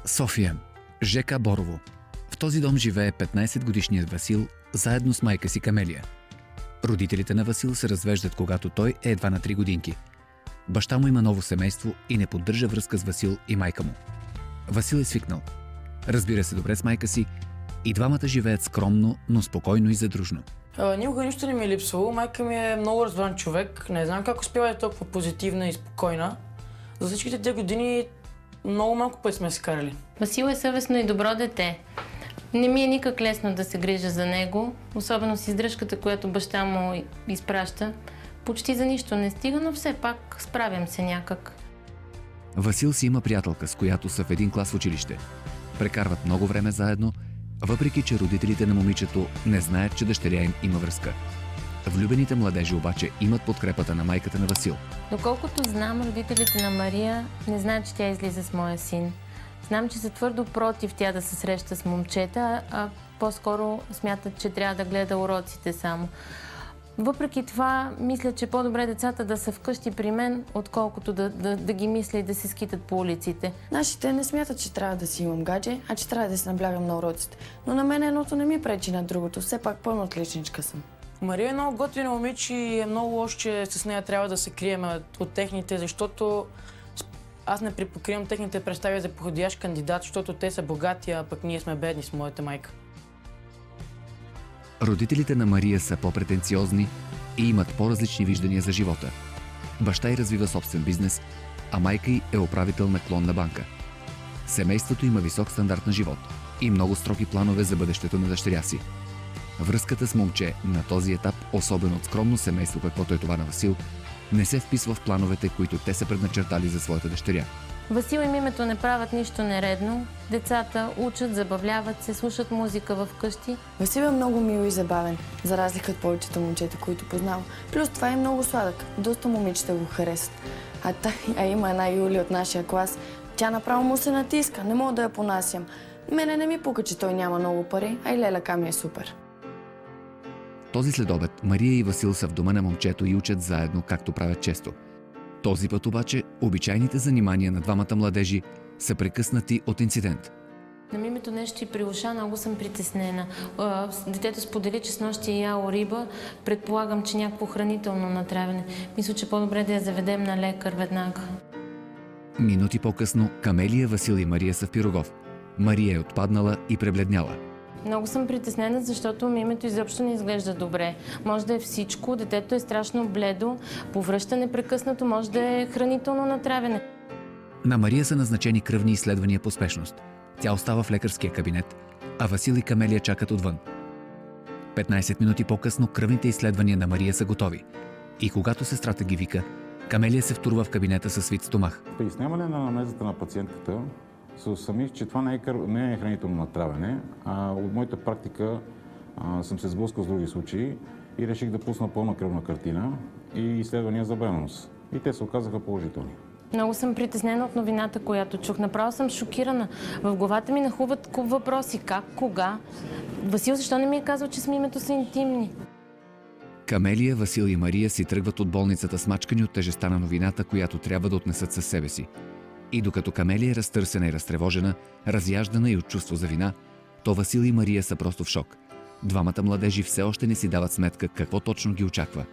София, ЖК Борово. В този дом живее 15-годишният Васил заедно с майка си Камелия. Родителите на Васил се развеждат, когато той е едва на 3 годинки. Баща му има ново семейство и не поддържа връзка с Васил и майка му. Васил е свикнал. Разбира се добре с майка си и двамата живеят скромно, но спокойно и задружно. Никога нищо не ми е липсвало. Майка ми е много разбран човек. Не знам как успява да е толкова позитивна и спокойна. За всичките тези години много малко пъти сме се карали. Васил е съвестно и добро дете. Не ми е никак лесно да се грижа за него, особено с издръжката, която баща му изпраща. Почти за нищо не стига, но все пак справям се някак. Васил си има приятелка, с която са в един клас в училище. Прекарват много време заедно, въпреки че родителите на момичето не знаят, че дъщеря им има връзка. Влюбените младежи обаче имат подкрепата на майката на Васил. Доколкото знам, родителите на Мария не знаят, че тя излиза с моя син. Знам, че са твърдо против тя да се среща с момчета, а по-скоро смятат, че трябва да гледа уроците само. Въпреки това, мисля, че по-добре децата да са вкъщи при мен, отколкото да ги мисля и да се скитат по улиците. Нашите не смятат, че трябва да си имам гадже, а че трябва да се наблягам на уроците. Но на мен едното не ми пречи на другото. Все пак пълна отличничка съм. Мария е много готина момиче и е много лошо, че с нея трябва да се крием от техните, защото аз не припокривам техните представи за подходящ кандидат, защото те са богати, а пък ние сме бедни с моята майка. Родителите на Мария са по-претенциозни и имат по-различни виждания за живота. Баща й развива собствен бизнес, а майка й е управител на клонна банка. Семейството има висок стандарт на живот и много строги планове за бъдещето на дъщеря си. Връзката с момче на този етап, особено от скромно семейство, каквото е това на Васил, не се вписва в плановете, които те са предначертали за своята дъщеря. Васил и мимето не правят нищо нередно. Децата учат, забавляват се, слушат музика в къщи. Васил е много мил и забавен, за разлика от повечето момчета, които познавам. Плюс това е много сладък. Доста момичета го харесват. Има една Юли от нашия клас. Тя направо му се натиска. Не мога да я понасям. Мене не ми пука, че той няма много пари, а и леляка ми е супер. Този следобед Мария и Васил са в дома на момчето и учат заедно, както правят често. Този път обаче обичайните занимания на двамата младежи са прекъснати от инцидент. На мимето нещо и при уша, много съм притеснена. Детето сподели, че снощи е яло риба. Предполагам, че някакво хранително натравяне. Мисля, че по-добре да я заведем на лекар веднага. Минути по-късно Камелия, Васил и Мария са в Пирогов. Мария е отпаднала и пребледняла. Много съм притеснена, защото мимето изобщо не изглежда добре. Може да е всичко, детето е страшно бледо, повръща непрекъснато, може да е хранително натравяне. На Мария са назначени кръвни изследвания по спешност. Тя остава в лекарския кабинет, а Васил и Камелия чакат отвън. 15 минути по-късно кръвните изследвания на Мария са готови. И когато сестрата ги вика, Камелия се втурва в кабинета със свит стомах. При снемане на анамнезата на пациентката се усъмних, че това не е хранително натравяне, а от моята практика съм се сблъскал с други случаи и реших да пусна пълна кръвна картина и изследвания за бременност. И те се оказаха положителни. Много съм притеснена от новината, която чух. Направо съм шокирана. В главата ми нахуват куп въпроси. Как, кога? Васил, защо не ми е казал, че с мимето са интимни? Камелия, Васил и Мария си тръгват от болницата смачкани от тежестта на новината, която трябва да отнесат със себе си. И докато Камелия е разтърсена и разтревожена, разяждана и от чувство за вина, то Васил и Мария са просто в шок. Двамата младежи все още не си дават сметка какво точно ги очаква.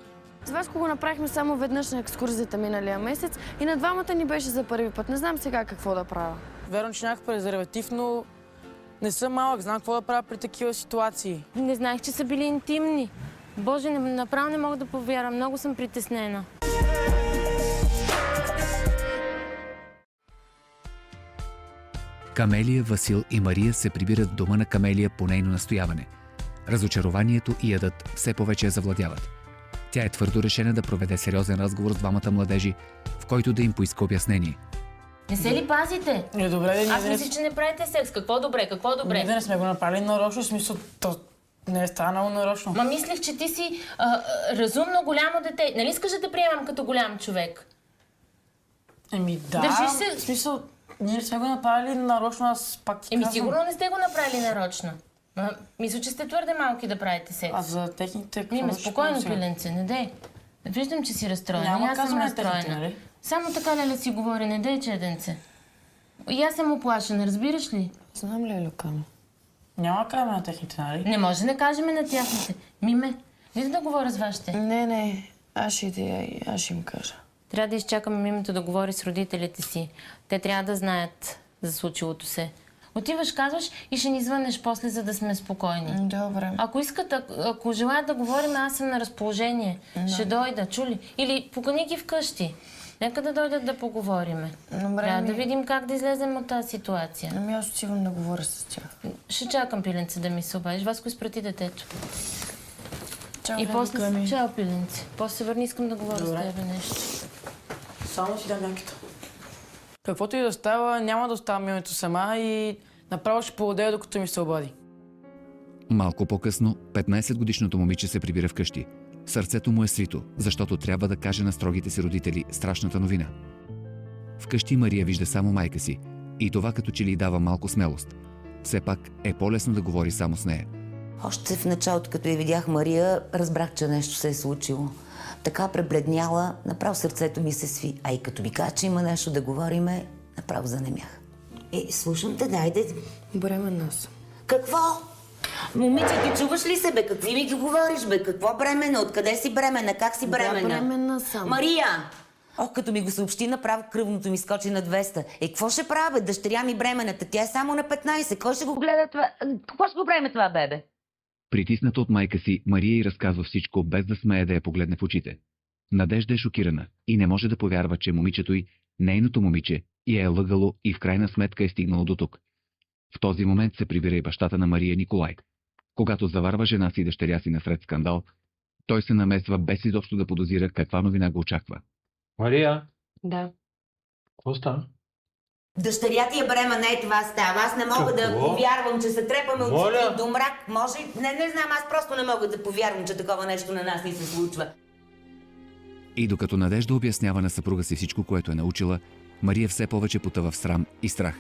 С Васко го направихме само веднъж на екскурзията миналия месец и на двамата ни беше за първи път. Не знам сега какво да правя. Вярвам, че нямах презерватив, но не съм малък. Знам какво да правя при такива ситуации. Не знаех, че са били интимни. Боже, направо не мога да повярвам. Много съм притеснена. Камелия, Васил и Мария се прибират в дома на Камелия по нейно настояване. Разочарованието и ядът все повече я завладяват. Тя е твърдо решена да проведе сериозен разговор с двамата младежи, в който да им поиска обяснение. Не се ли пазите? Добре, Аз мисля, че не правите секс. Какво добре, какво добре? Ние да не сме го направили нарочно, в смисъл, то не е станало нарочно. Ма мислех, че ти си разумно голямо дете. Нали искаш да те приемам като голям човек? Еми да, Държи се. в смисъл, ние не сме го направили нарочно, аз пак ти казвам. Сигурно не сте го направили нарочно. Мисля, че сте твърде малки да правите секс. А за техните... Миме, спокойно, пиленце, не дей. Виждам, че си разстроена. Няма аз съм казваме разстроена. техните, нали? Само така леле си говори, не дей, чеденце. И аз съм оплашена, разбираш ли? Знам ли, Люка? Няма край на техните, нали? Не може да кажем на тяхните. Миме, виж да говоря с вашите. Не, аз ще им кажа. Трябва да изчакаме Мимето да говори с родителите си. Те трябва да знаят за случилото се. Отиваш, казваш и ще ни звънеш после, за да сме спокойни. Добре. Ако искат, ако желаят да говорим, аз съм на разположение. Ще дойда, чули? Или покани ги вкъщи. Нека да дойдат да поговориме. Трябва да видим как да излезем от тази ситуация. Ами аз отивам да говоря с тях. Ще чакам, пиленце, да ми се обадиш. Васко, изпрати детето. Чао, И после... Ками. Чао, пиленце. После се върни, искам да говоря с тебе нещо. Само си дам мяката. Каквото и да става, няма да оставам Мимето сама и направо ще поводея, докато ми се обади. Малко по-късно, 15-годишното момиче се прибира вкъщи. Сърцето му е свито, защото трябва да каже на строгите си родители страшната новина. Вкъщи Мария вижда само майка си и това като че ли дава малко смелост. Все пак е по-лесно да говори само с нея. Още в началото, като я видях Мария, разбрах, че нещо се е случило. Така пребледняла, направо сърцето ми се сви. А и като ми каза, че има нещо да говориме, направо занемях. Слушам те, дайде. Бременна съм. Какво? Момиче, ти чуваш ли се, бе? Какви ми ги говориш, бе? Какво бремена? Откъде си бремена? Как си бремена? Да, бременна съм. Мария! Като ми го съобщи, направо кръвното ми скочи на 200. Какво ще правя, бе? Дъщеря ми бременната. Тя е само на 15. Кой ще го гледа това? Какво ще го време това, бебе? Притисната от майка си, Мария й разказва всичко, без да смее да я погледне в очите. Надежда е шокирана и не може да повярва, че момичето й, нейното момиче, я е лъгало и в крайна сметка е стигнало до тук. В този момент се прибира и бащата на Мария, Николай. Когато заварва жена си и дъщеря си насред скандал, той се намесва без изобщо да подозира каква новина го очаква. Мария, Да. какво става? Дъщеря ти е бременна, това става. Аз не мога да повярвам, че се трепаме от всички до мрак. Може? Не знам, аз просто не мога да повярвам, че такова нещо на нас ни се случва. И докато Надежда обяснява на съпруга си всичко, което е научила, Мария все повече потъва в срам и страх.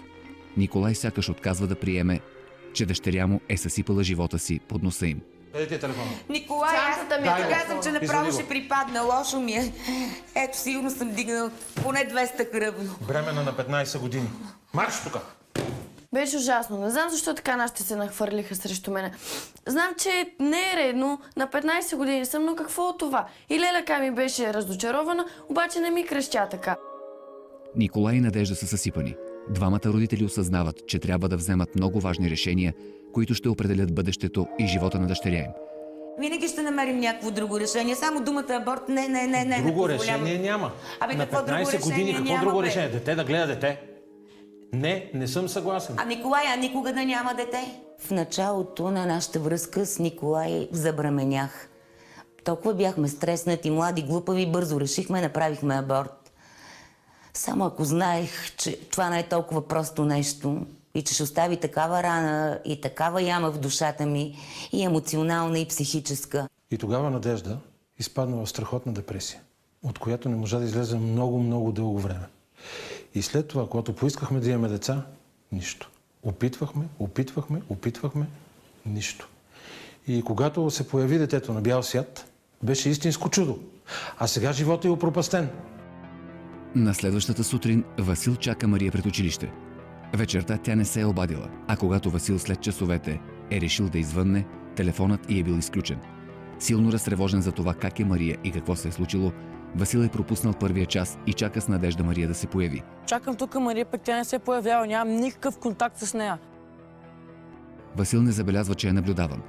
Николай сякаш отказва да приеме, че дъщеря му е съсипала живота си под носа им. Дайте телефона. Николай, аз казвам, че направо ще припадна. Лошо ми е. Ето, сигурно съм дигнал поне 200 кръвно. Бремена на 15 години. Марш тук! Беше ужасно. Не знам защо така нашите се нахвърлиха срещу мене. Знам, че не е редно. На 15 години съм, но какво от това? И Леля ми беше разочарована, обаче не ми крещя така. Николай и Надежда са съсипани. Двамата родители осъзнават, че трябва да вземат много важни решения, които ще определят бъдещето и живота на дъщеря им. Винаги ще намерим някакво друго решение. Само думата аборт не. Друго решение няма. На какво 15 години какво друго решение? Дете да гледа дете? Не съм съгласен. Николай, никога да няма дете. В началото на нашата връзка с Николай забременях. Толкова бяхме стреснати, млади, глупави, бързо решихме, направихме аборт. Само ако знаех, че това не е толкова просто нещо и че ще остави такава рана и такава яма в душата ми, и емоционална, и психическа. И тогава Надежда изпадна в страхотна депресия, от която не можа да излезе много дълго време. И след това, когато поискахме да имаме деца, нищо. Опитвахме, нищо. И когато се появи детето на бял свят, беше истинско чудо. А сега животът е опропастен. На следващата сутрин Васил чака Мария пред училище. Вечерта тя не се е обадила, а когато Васил след часовете е решил да извънне, телефонът й е бил изключен. Силно разтревожен за това как е Мария и какво се е случило, Васил е пропуснал първия час и чака с надежда Мария да се появи. Чакам тук Мария, пък тя не се появява, нямам никакъв контакт с нея. Васил не забелязва, че е наблюдаван.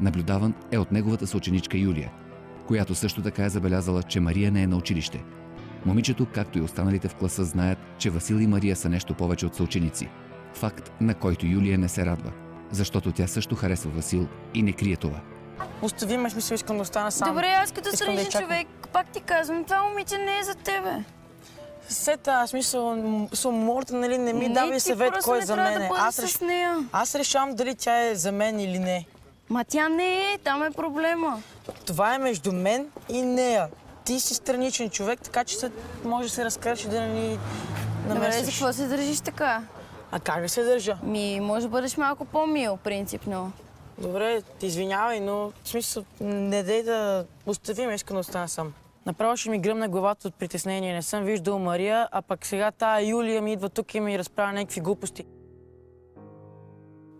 Наблюдаван е от неговата съученичка Юлия, която също така е забелязала, че Мария не е на училище. Момичето, както и останалите в класа, знаят, че Васил и Мария са нещо повече от съученици. Факт, на който Юлия не се радва, защото тя също харесва Васил и не крие това. Остави ме, смисъл, искам да остана сам. Добре, аз като среден човек, пак ти казвам, това момиче не е за тебе. Сета, смисъл, моля, нали, не ми давай съвет кой е за мене. Аз решавам дали тя е за мен или не. Ма тя не е, там е проблема. Това е между мен и нея. Ти си страничен човек, така че може да се разкажеш и да не ни намесиш. Добре, за какво се държиш така? А как да се държа? Може да бъдеш малко по-мил, принципно. Добре, ти извинявай, но в смисъл не дей да остави ме, искам да остана сам. Направо ще ми гръмне главата от притеснение. Не съм виждал Мария, а пък сега тая Юлия ми идва тук и ми разправя някакви глупости.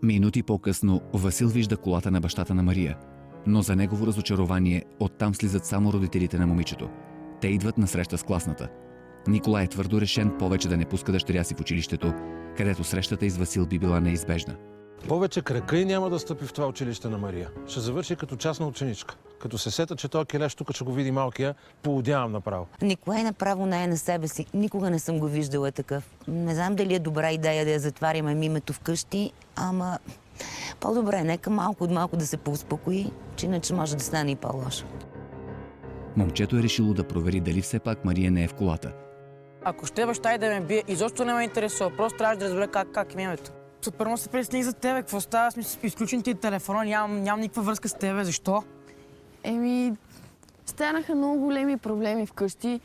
Минути по-късно Васил вижда колата на бащата на Мария, но за негово разочарование оттам слизат само родителите на момичето. Те идват на среща с класната. Николай е твърдо решен повече да не пуска дъщеря си в училището, където срещата и с Васил би била неизбежна. Повече крака и няма да стъпи в това училище на Мария. Ще завърши като частна ученичка. Като се сета, че този келеш тук ще го види малкия, поудявам направо. Николай направо не е на себе си. Никога не съм го виждала такъв. Не знам дали е добра идея да я затваряме мимето вкъщи, ама по-добре, нека малко от малко да се поуспокои, че иначе може да стане и по-лошо. Момчето е решило да провери дали все пак Мария не е в колата. Ако ще баща и да ме бие, изобщо не ме интересува. Просто трябваше да разбера как е името. Първо се пресних за тебе. Какво става? Изключен ти телефона, нямам никаква връзка с тебе. Защо? Станаха много големи проблеми вкъщи.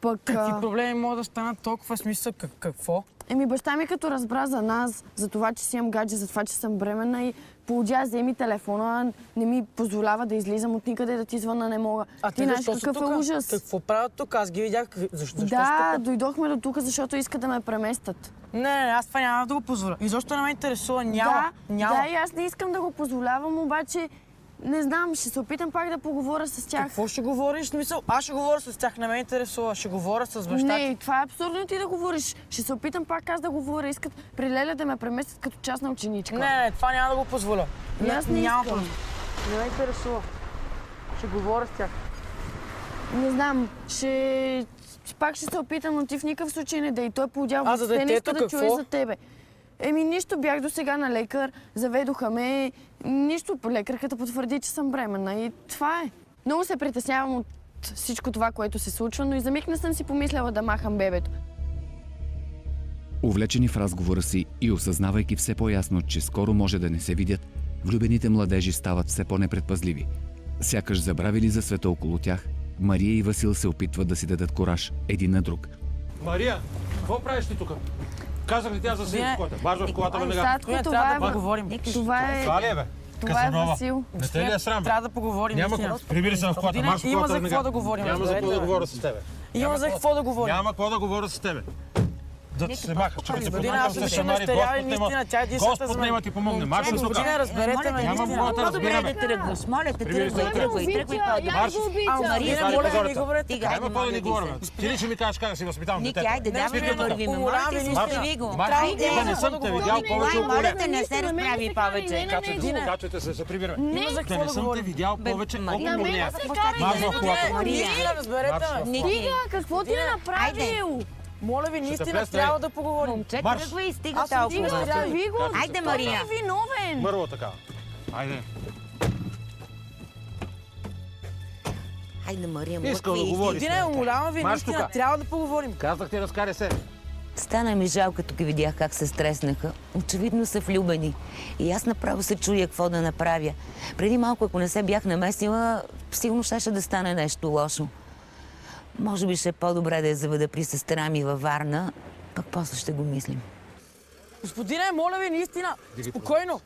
Пък... Какви проблеми могат да станат толкова? Смисъл, какво? Баща ми като разбра за нас, за това, че си имам гадже, за това, че съм бременна и поудя, вземи телефона, не ми позволява да излизам от никъде, да ти звъна, не мога. А ти знаеш какъв е ужас. Какво правят тук? Аз ги видях. Защо да, дойдохме до тук, защото искат да ме преместят. Не, аз това няма да го позволя. Изобщо не ме интересува. Няма. Да, и аз не искам да го позволявам, обаче не знам, ще се опитам пак да поговоря с тях. Какво ще говориш? Смисъл, аз ще говоря с тях, не ме интересува. Ще говоря с баща ти. Не, това е абсурдно ти да говориш. Ще се опитам пак аз да говоря. Искат при Леля да ме преместят като частна ученичка. Не, това няма да го позволя. Аз не искам. Не ме интересува. Ще говоря с тях. Не знам, пак ще се опитам, но ти в никакъв случай не дей. Той е поудял, въобще не иска да чуе за тебе. Нищо, бях до сега на лекар, заведоха ме, нищо, лекарката потвърди, че съм бременна и това е. Много се притеснявам от всичко това, което се случва, но и за миг не съм си помисляла да махам бебето. Увлечени в разговора си и осъзнавайки все по-ясно, че скоро може да не се видят, влюбените младежи стават все по-непредпазливи. Сякаш забравили за света около тях, Мария и Васил се опитват да си дадат кураж един на друг. Мария, какво правиш ти тук? Казах ли тя за син в колата? Баш в колата веднага. Татко, това е... поговорим. Това ли е, бе? Това е Васил. Не те ли е срам, бе? Трябва да поговорим. Прибери се в колата, марш в колата веднага. Има за какво да говорим. Няма за какво да говоря с тебе. Има за какво да говорим. Няма какво да говоря с тебе. Да се махаш, че се помагам с шамари, Господ нема ти помогне. Марш от тук. Господине, разберете ме. Няма какво да разбираме. Моля те, тръгвай по-добре. Марш. Мария, моля ви, не говорете. Няма какво да ни говорим. Ти ли ще ми кажеш как да си възпитавам Ники, детето? айде, давай да вървим. Моля те, спаси го. Да не съм те видял повече от Моля те, не се разправи повече. Качвайте се прибираме. Има за Да какво не да съм те говорим. видял повече от Мария, нея. Мария, Марш в колата. Мария, Разберете ме. Ники, Какво ти е направил? Моля ви, наистина трябва да поговорим. момче, Марш. тръгвай и стига Стига, толкова. остави го. Айде, Мария. Той е виновен. Мърво така. Айде. Айде, Мария, Искам да мъкви. говориш. Дина, умолявам ви, Марш наистина тука. трябва да поговорим. Казах ти, разкарай се. Стана ми жалко, като ги видях как се стреснаха. Очевидно са влюбени. И аз направо се чуя какво да направя. Преди малко, ако не се бях намесила, сигурно щеше да стане нещо лошо. Може би ще е по-добре да я заведа при сестра ми във Варна, пък после ще го мислим. Господине, моля ви, наистина, спокойно.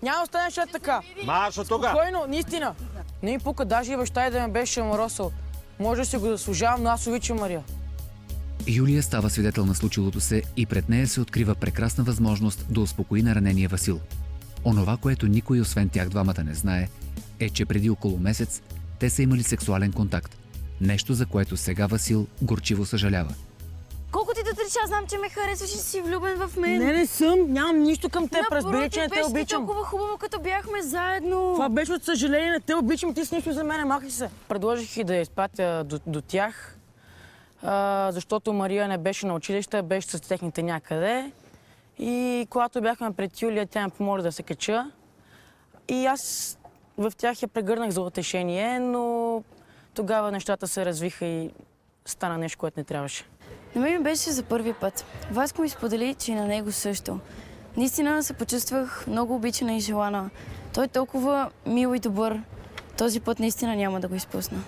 Няма да стане след така. Марш от тук. Спокойно, наистина. Не ми пука, даже и баща и да ме беше омаросал. Може да си го заслужавам, но аз обичам Мария. Юлия става свидетел на случилото се и пред нея се открива прекрасна възможност да успокои наранения Васил. Онова, което никой освен тях двамата не знае, е, че преди около месец те са имали сексуален контакт. Нещо, за което сега Васил горчиво съжалява. Колко ти да отрича, аз знам, че ме харесваш и си влюбен в мен. Не съм, нямам нищо към теб, разбери, че не те беше обичам. толкова хубаво, като бяхме заедно. Това беше от съжаление, не те обичам, ти си нищо за мен, махай се. Предложих и да я изпратя до тях, защото Мария не беше на училище, беше с техните някъде. И когато бяхме пред Юлия, тя ме помоли да се кача. И аз в тях я прегърнах за утешение, но тогава нещата се развиха и стана нещо, което не трябваше. На мен ми беше за първи път. Васко ми сподели, че и на него също. Наистина се почувствах много обичана и желана. Той е толкова мил и добър. Този път наистина няма да го изпусна.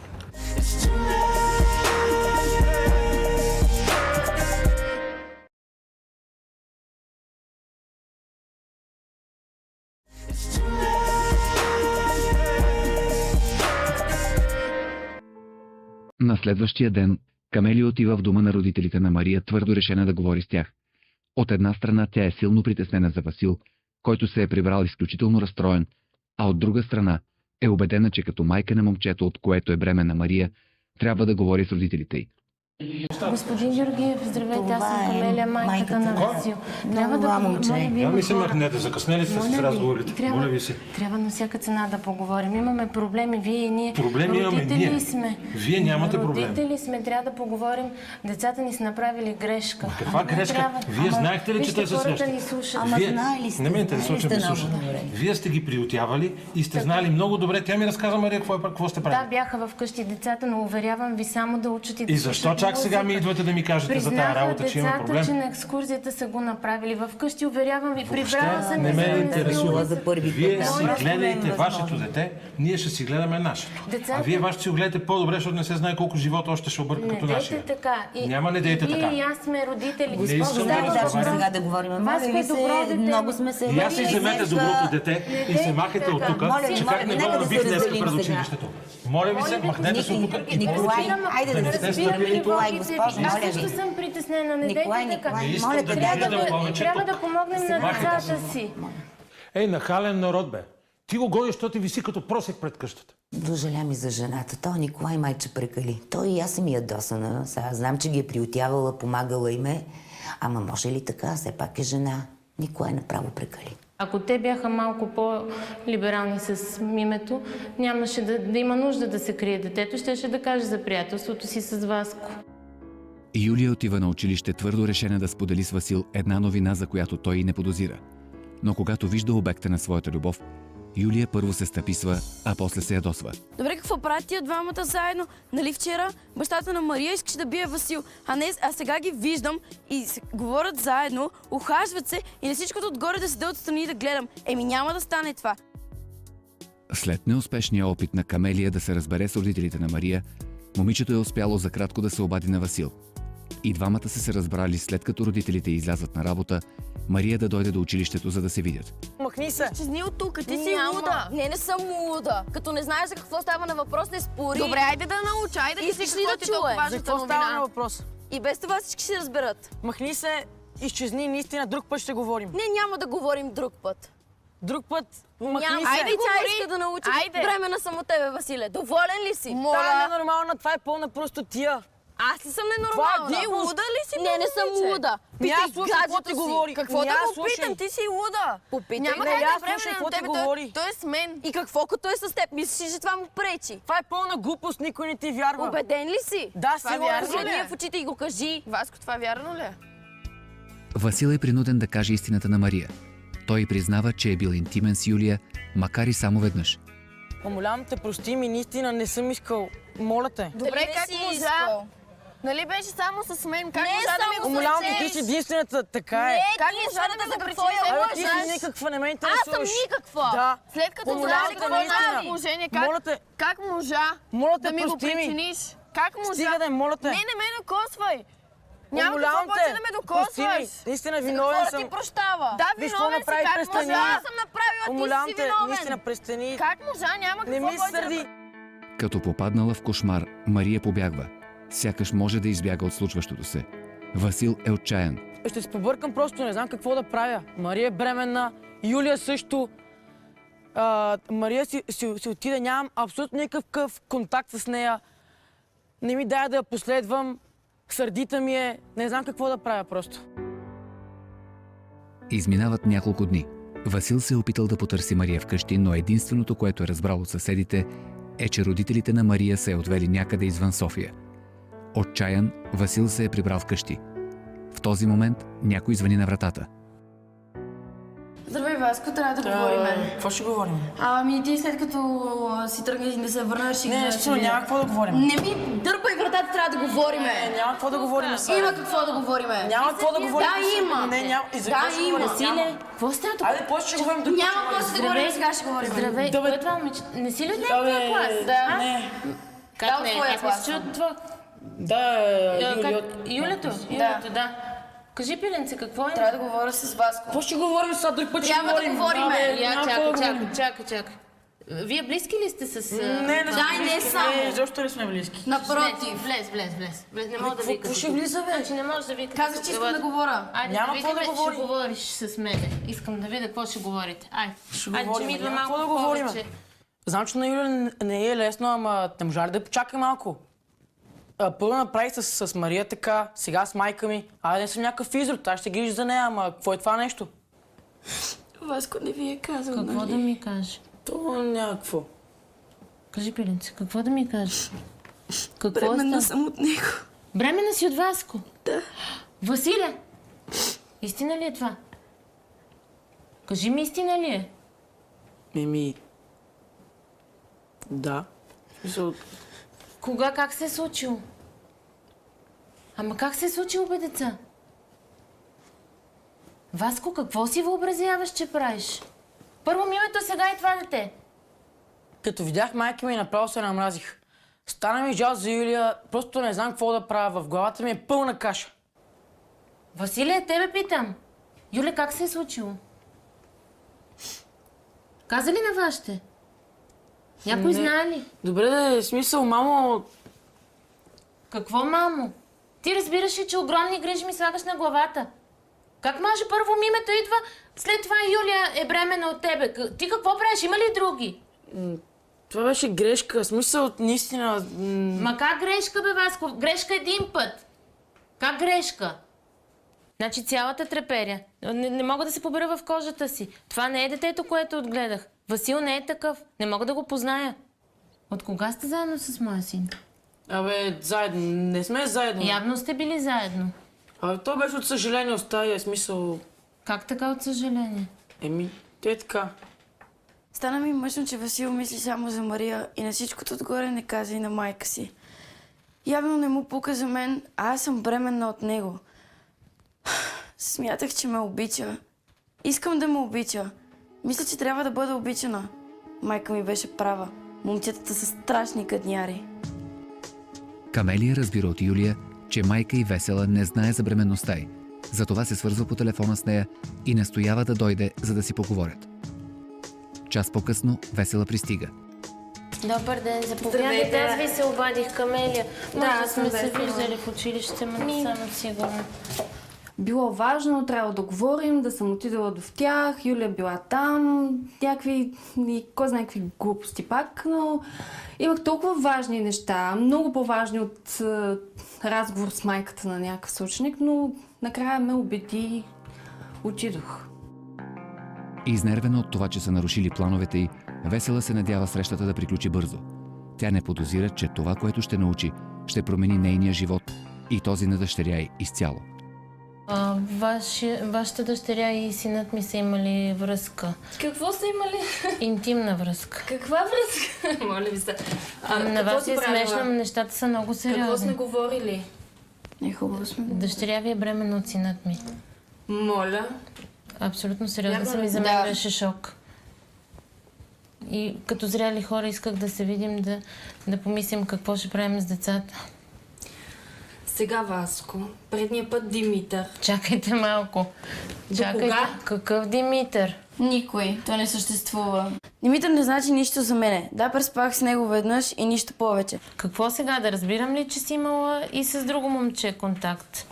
На следващия ден Камелия отива в дома на родителите на Мария, твърдо решена да говори с тях. От една страна тя е силно притеснена за Васил, който се е прибрал изключително разстроен, а от друга страна е убедена, че като майка на момчето, от което е бременна Мария, трябва да говори с родителите й. Господин Георгиев, здравейте, аз съм Камелия, майката на Васил. Трябва да момче. Я ми се махнете, закъснели сте с разговорите. Моля ви се. Трябва на всяка цена да поговорим. Имаме проблеми, вие и ние. Проблеми имаме ние. Сме. Вие нямате проблем. Родители сме, трябва да поговорим. Децата ни са направили грешка. Каква грешка? Вие знаехте ли, че те се срещат? Ни слушат. Не ме интересува, че ме слушат. Вие сте ги приютявали и сте знали много добре. Тя ми разказа, Мария, какво сте правили. Да, бяха вкъщи децата, но уверявам ви само да учат и да. И защо чак сега ми идвате да ми кажете за тази работа, че има проблем? Че на екскурзията са го направили. Вкъщи, уверявам ви, прибрала съм. Не ме интересува. за първи път. Вие си гледайте вашето дете, ние ще си гледаме нашето. А вие вашето си го гледате по-добре, защото не се знае колко живота още ще обърка като нашия. Няма, не дейте така. Вие и аз сме родители. Дайте сега да говорим. Моля ви се, много сме се... И аз си вземете доброто дете и се махайте от тук, че как не го набих днеска пред училището. Моля ви се, махнете се от тук и Николай, айде да се спираме, Николай, госпожо, моля ви. Аз също съм притеснена, не дейте така. Не искам да гледам повече Трябва тук. да помогнем на децата си. Ей, нахален народ, бе. Ти го гониш, защото ти виси като просек пред къщата. Дожаля ми за жената. Той Николай майче прекали. Той и аз съм ядосана. Сега знам, че ги е приютявала, помагала им е. Ама може ли така? Все пак е жена. Николай направо прекали. Ако те бяха малко по-либерални с името, нямаше да има нужда да се крие детето, щеше да каже за приятелството си с Васко. Юлия отива на училище твърдо решена да сподели с Васил една новина, за която той и не подозира. Но когато вижда обекта на своята любов, Юлия първо се стъписва, а после се ядосва. Добре, какво правят тия двамата заедно? Нали вчера бащата на Мария искаше да бие Васил, а сега ги виждам и говорят заедно, ухажват се и на всичкото отгоре да седя отстрани и да гледам. Няма да стане това. След неуспешния опит на Камелия да се разбере с родителите на Мария, момичето е успяло за кратко да се обади на Васил. И двамата са се разбрали, след като родителите излязат на работа, Мария да дойде до училището, за да се видят. Махни се! Чезни от тук, ти си луда. Не съм луда. Като не знаеш за какво става на въпрос, не спори. Добре, айде да науча, айде да си какво ти толкова важната За какво става на новина. въпрос? И без това всички ще разберат. Махни се, изчезни, наистина, друг път ще говорим. Не, няма да говорим друг път. Друг път, махни се! Айде, тя иска да научи. Времена съм от тебе, Василе. Доволен ли си? Това е ненормална, това е пълна простотия. Аз ли съм ненормална? Това е глупост. Луда ли си? Не съм луда. Питай гаджето си. Какво да го питам? Ти си луда. Попитай. Няма как да време на тебе. Той е с мен. И какво като е с теб? Мислиш, че това му пречи? Това е пълна глупост, никой не ти вярва. Убеден ли си? Да, сигурен съм. Гледай в очите и го кажи. Васко, това вярно ли е? Васил е принуден да каже истината на Мария. Той признава, че е бил интимен с Юлия, макар и само веднъж. Умолявам те, прости ми, наистина не съм искал. Моля те. Добре, как можа? Нали беше само с мен? Как можа да ми го Умолявам те, ти си единствената, така е. Как можа да ме запричиниш? Ти си никаква, не ме интересуваш. Аз съм никаква. Да. След като знаеш какво е положение, как можа да ми го причиниш? Как можа? Стига да, моля те. Не ме докосвай. Няма какво повече да ме докосваш. Наистина виновен съм. Какво да ти прощава? Да, виновен си. Как можа? Аз съм направила, ти си виновен. Наистина, престани. Как можа? Няма какво повече да... Като попаднала в кошмар, Мария побягва. Сякаш може да избяга от случващото се. Васил е отчаян. Ще се побъркам, просто не знам какво да правя. Мария е бременна, Юлия също. Мария си отиде, нямам абсолютно никакъв контакт с нея. Не ми дай да я последвам. Сърдита ми е, не знам какво да правя просто. Изминават няколко дни. Васил се е опитал да потърси Мария вкъщи, но единственото, което е разбрал от съседите, е, че родителите на Мария се е отвели някъде извън София. Отчаян, Васил се е прибрал вкъщи. В този момент някой звъни на вратата. Здравей, Васко, трябва да говорим. Какво ще говорим? Ти след като си тръгнеш и не се върнеш, ще няма какво да говорим. Не ми дърпай вратата, трябва да говорим. Няма какво да говорим сега. Има какво да говорим. Няма какво да говорим. Да, има. Да, има. Василе, какво става тук? Айде, после ще говорим друг. Няма какво да говорим, сега ще говорим. Здравей, кой е това момиче? Не си ли от някаква клас? Да. Не. Как не? Аз мисля, че от това... Да, Юлето, да. Кажи, пиленце, какво е? Трябва да говоря с Васко. Какво ще говорим сега? Друг път ще говорим. Трябва да говорим. Чакай. Вие близки ли сте с... Не сме не близки. само. Не, защо не сме близки? Напротив. Влез. Не мога да викаш. Какво ще влиза, бе? Значи не можеш да викаш. Казах, че искам да говоря. Айде Няма да видим, какво да че говорим. ще говориш с мене. Искам да видя какво ще говорите. Айде, че говорим, ми идва няма малко какво да говорим. повече. Знам, че на Юля не е лесно, ама не можа ли да почака малко? Първо направих с Мария така, сега с майка ми. Айде не съм някакъв изрод, аз ще грижа за нея, ама какво е това нещо? Васко не ви е казал, Какво да ми кажеш? То някакво. Кажи, пиленце, какво да ми кажеш? Какво Бременна става? съм от него. Бременна си от Васко? Да. Василя! Истина ли е това? Кажи ми, истина ли е? Да. Кога, как се е случило? Ама как се е случило, бе, деца? Васко, какво си въобразяваш, че правиш? Първо мимето, сега и това дете. Като видях майка ми, направо се намразих. Стана ми жал за Юлия, просто не знам какво да правя. В главата ми е пълна каша. Василия, тебе питам. Юля, как се е случило? Каза ли на вашите? Някой знае ли? Добре да е смисъл, мамо. Какво, мамо? Ти разбираш ли, че огромни грижи ми слагаш на главата? Как може първо мимето идва, след това Юлия е бременна от тебе? Ти какво правиш? Има ли други? Това беше грешка. Смисъл, наистина. Ма как грешка, бе, Васко? Грешка един път. Как грешка? Значи цялата треперя. Не мога да се побера в кожата си. Това не е детето, което отгледах. Васил не е такъв. Не мога да го позная. От кога сте заедно с моя син? Абе, заедно. Не сме заедно. Явно сте били заедно. Абе, то беше от съжаление, остая смисъл. Как така от съжаление? Те е така. Стана ми мъчно, че Васил мисли само за Мария и на всичкото отгоре не каза и на майка си. Явно не му пука за мен, а аз съм бременна от него. Смятах, че ме обича. Искам да ме обича. Мисля, че трябва да бъда обичана. Майка ми беше права. Момчетата са страшни гадняри. Камелия разбира от Юлия, че майка и Весела не знае за бременността й. Затова се свързва по телефона с нея и настоява да дойде, за да си поговорят. Час по-късно Весела пристига. Добър ден, заповядайте. Аз ви се обадих, Камелия. Може да сме се виждали в училище, но не съм сигурна. Било важно, трябва да говорим, да съм отидала до тях, Юлия била там, някакви, кой знае какви глупости пак, но имах толкова важни неща, много по-важни от разговор с майката на някакъв съученик, но накрая ме убеди, отидох. Изнервена от това, че са нарушили плановете й, Весела се надява срещата да приключи бързо. Тя не подозира, че това, което ще научи, ще промени нейния живот и този на дъщеря й изцяло. Вашата дъщеря и синът ми са имали връзка. Какво са имали? Интимна връзка. Каква връзка? Моля ви се. На вас е смешно, но нещата са много сериозни. Какво сме говорили? Не хубаво сме. Дъщеря ви е бременна от синът ми. Моля. Абсолютно сериозно съм и за мен беше шок. И като зряли хора исках да се видим, да помислим какво ще правим с децата. Сега Васко, предния път Димитър. Чакайте малко. Чакайте. Кога? Какъв Димитър? Никой. Той не съществува. Димитър не значи нищо за мене. Да, преспах с него веднъж и нищо повече. Какво сега? Да разбирам ли, че си имала и с друго момче контакт?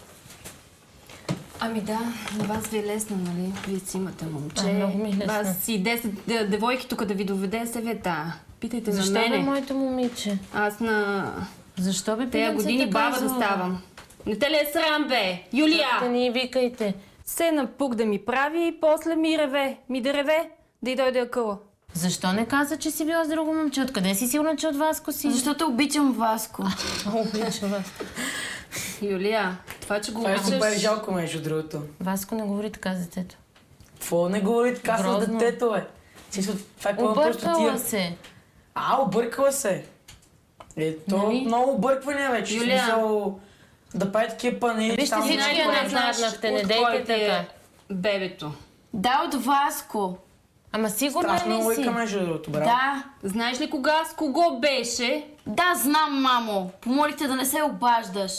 Ами да, на вас ви е лесно, нали? Вие си имате момче. Много ми е лесно. Вас си 10 девойки тук да ви доведе съвета. Питайте Защо за мене. бе моето момиче? Аз на Защо бе тея години баба да ставам. Не те ли е срам, бе? Юлия! Да ни викайте. Се напук да ми прави и после ми реве. Ми да реве, да й дойде акъла. Защо не каза, че си била с друго момче? Откъде си сигурна, че от Васко си? Защото обичам Васко. Обича вас. Юлия, това, че го Това е обичаш... супер жалко, между другото. Васко не говори така за детето. Какво не говори така с Грозно. детето, бе? Това е просто Объркала тия. се. Объркала се. То Нали? много объркване вече. Юлия. Смисъл, да прави такива панели. Вижте, там всички някой- я назнаднахте, не от дейте кой ти е така. бебето? Да, от Васко. Ама сигурна Страшно ли си? лойка, между другото, брат. Да. Знаеш ли кога с кого беше? Да, знам, мамо. Помолите да не се обаждаш.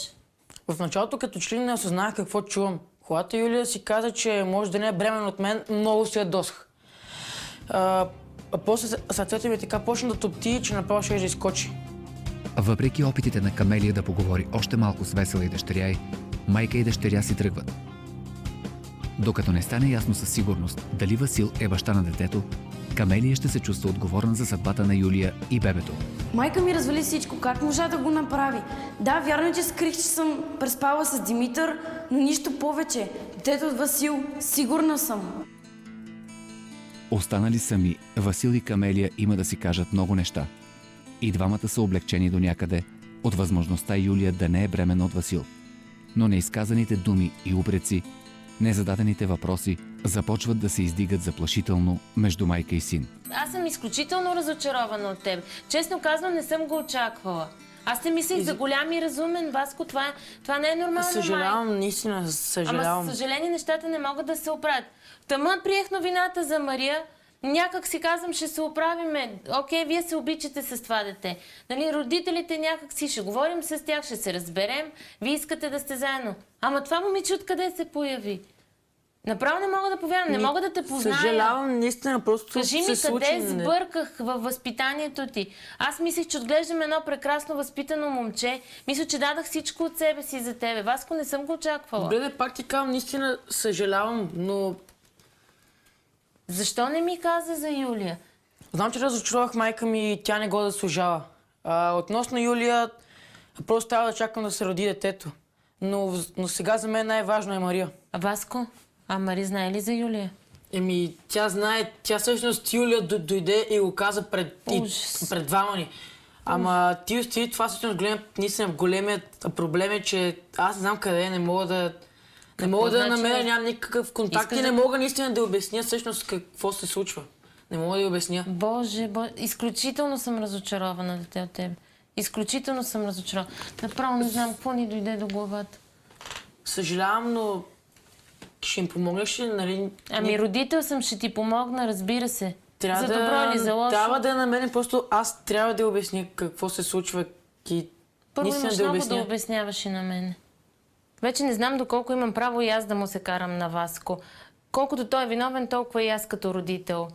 В началото като че ли не осъзнах какво чувам. Когато Юлия си каза, че може да не е бременна от мен, много се ядосах. А после сърцето ми така почна да топти, че направо ще да изкочи. Въпреки опитите на Камелия да поговори още малко с Весела и дъщеря й, майка и дъщеря си тръгват. Докато не стане ясно със сигурност дали Васил е баща на детето, Камелия ще се чувства отговорна за съдбата на Юлия и бебето. Майка ми развали всичко. Как можа да го направи? Да, вярно е, че скрих, че съм преспала с Димитър, но нищо повече. Детето от Васил, сигурна съм. Останали сами, Васил и Камелия има да си кажат много неща. И двамата са облегчени до някъде от възможността Юлия да не е бременна от Васил. Но неизказаните думи и упреци, незададените въпроси започват да се издигат заплашително между майка и син. Аз съм изключително разочарована от теб. Честно казвам, не съм го очаквала. Аз те мислех за голям и разумен, Васко. Това не е нормално. Съжалявам, наистина съжалявам. Ама със съжаление нещата не могат да се оправят. Тъма приех новината за Мария. Някак си казвам, ще се оправиме. Окей, вие се обичате с това дете. Нали, родителите някак си ще говорим с тях, ще се разберем. Вие искате да сте заедно. Ама това момиче откъде се появи? Направо не мога да повярвам, не мога да те позная. Съжалявам, наистина, просто кажи се ми, случи. къде сбърках във възпитанието ти? Аз мислех, че отглеждам едно прекрасно възпитано момче. Мисля, че дадах всичко от себе си за тебе. Васко, не съм го очаквала. Добре, пак ти казвам, наистина съжалявам, но... Защо не ми каза за Юлия? Знам, че разочаровах майка ми и тя не го заслужава. Относно Юлия, просто трябва да чакам да се роди детето. Но сега за мен най-важно е Мария. А Васко? А Мари знае ли за Юлия? Тя знае. Тя всъщност Юлия дойде и го каза пред двама ни. Ама ти остави това всъщност големият проблем е, че аз не знам къде е, не мога да намеря, нямам никакъв контакт и не мога наистина да обясня всъщност какво се случва. Не мога да обясня. Боже, изключително съм разочарована от теб. Изключително съм разочарована. Направо не знам какво ни дойде до главата. Съжалявам, но ще им помогнеш ли, нали? Ами родител съм, ще ти помогна, разбира се. За добро или за лошо. Трябва да намерим, просто аз трябва да обясня какво се случва и първо имаш много да обясняваш и на мен. Вече не знам доколко имам право и аз да му се карам на Васко. Колкото той е виновен, толкова и аз като родител.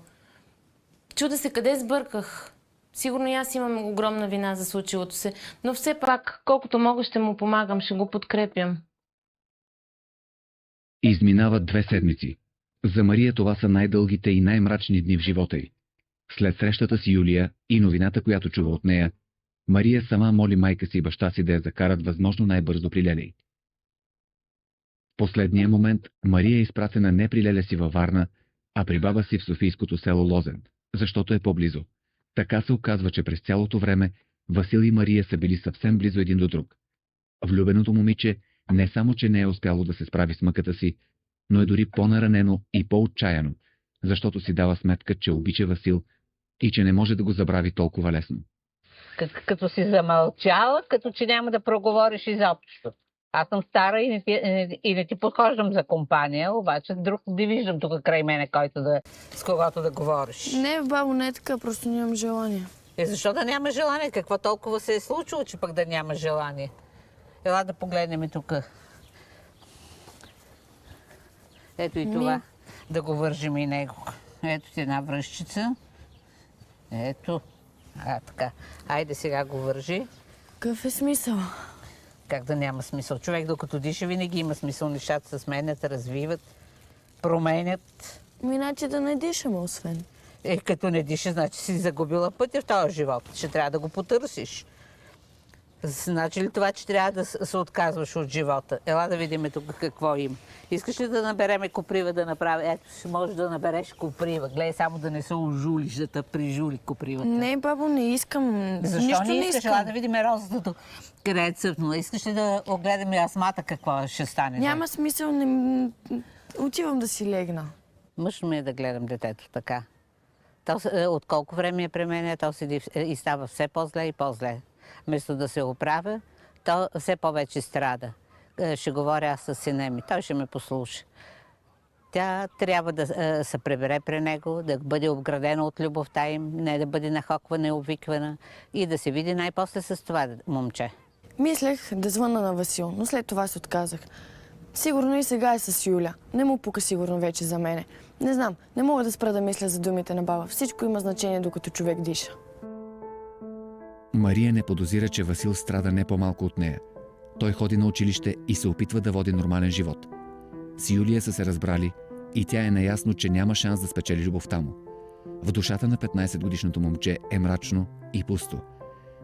Чуда се къде сбърках. Сигурно и аз имам огромна вина за случилото се. Но все пак, колкото мога, ще му помагам, ще го подкрепям. Изминават 2 седмици. За Мария това са най-дългите и най-мрачни дни в живота й. След срещата с Юлия и новината, която чува от нея, Мария сама моли майка си и баща си да я закарат възможно най-бързо при леля й. В последния момент Мария е изпратена не при леля си във Варна, а при баба си в софийското село Лозен, защото е по-близо. Така се оказва, че през цялото време Васил и Мария са били съвсем близо един до друг. Влюбеното момиче не само, че не е успяло да се справи с мъката си, но е дори по-наранено и по-отчаяно, защото си дава сметка, че обича Васил и че не може да го забрави толкова лесно. Като си замълчала, като че няма да проговориш изобщо. Аз съм стара и не ти подхождам за компания, обаче друг не виждам тук край мене, с когото да говориш. Не, бабо, не е така, просто нямам желание. Защо да няма желание? Какво толкова се е случило, че пък да няма желание? Ела да погледнем тук. Ето и това. Да го вържим и него. Ето ти една връзчица. Ето. Така. Айде сега го вържи. Какъв е смисъл? Как да няма смисъл? Човек докато диша, винаги има смисъл. Нещата се сменят, развиват, променят. Иначе да не дишаме, освен. Като не диша, значи си загубила пътя в този живот. Ще трябва да го потърсиш. Значи ли това, че трябва да се отказваш от живота? Ела да видим тук какво има. Искаш ли да набереме коприва да направи? Ето, ще можеш да набереш коприва. Гледай само да не се ожулиш, да те прижули копривата. Не, бабо, не искам. Защо нищо не искаш? Ела да видим розата, къде е цъфнала. Искаш ли да огледаме асмата какво ще стане? Няма смисъл, отивам да си легна. Мъж ми е да гледам детето така. От колко време е при мен, то седи и става все по-зле и по-зле. Вместо да се оправя, то все повече страда. Ще говоря аз с сина ми, той ще ме послуша. Тя трябва да се прибере при него, да бъде обградена от любовта им, не да бъде нахоквана и обвиквана и да се види най-после с това момче. Мислех да звънна на Васил, но след това се отказах. Сигурно и сега е с Юля. Не му пука сигурно вече за мене. Не знам, не мога да спра да мисля за думите на баба. Всичко има значение, докато човек диша. Мария не подозира, че Васил страда не по-малко от нея. Той ходи на училище и се опитва да води нормален живот. С Юлия са се разбрали и тя е наясно, че няма шанс да спечели любовта му. В душата на 15-годишното момче е мрачно и пусто.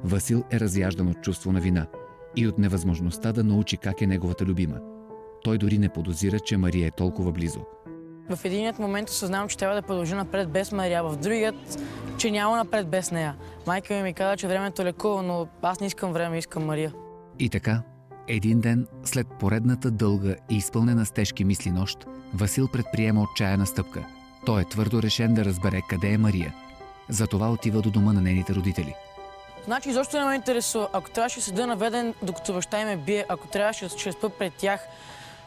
Васил е разяждан от чувство на вина и от невъзможността да научи как е неговата любима. Той дори не подозира, че Мария е толкова близо. В единият момент осъзнавам, че трябва да продължа напред без Мария, в другият, че няма напред без нея. Майка ми каза, че времето лекува, но аз не искам време, искам Мария. И така, един ден, след поредната дълга и изпълнена с тежки мисли нощ, Васил предприема отчаяна стъпка. Той е твърдо решен да разбере къде е Мария. Затова отива до дома на нейните родители. Значи изобщо не ме интересува. Ако трябваше да седа наведен, докато баща ме бие, ако трябваше да спа пред тях,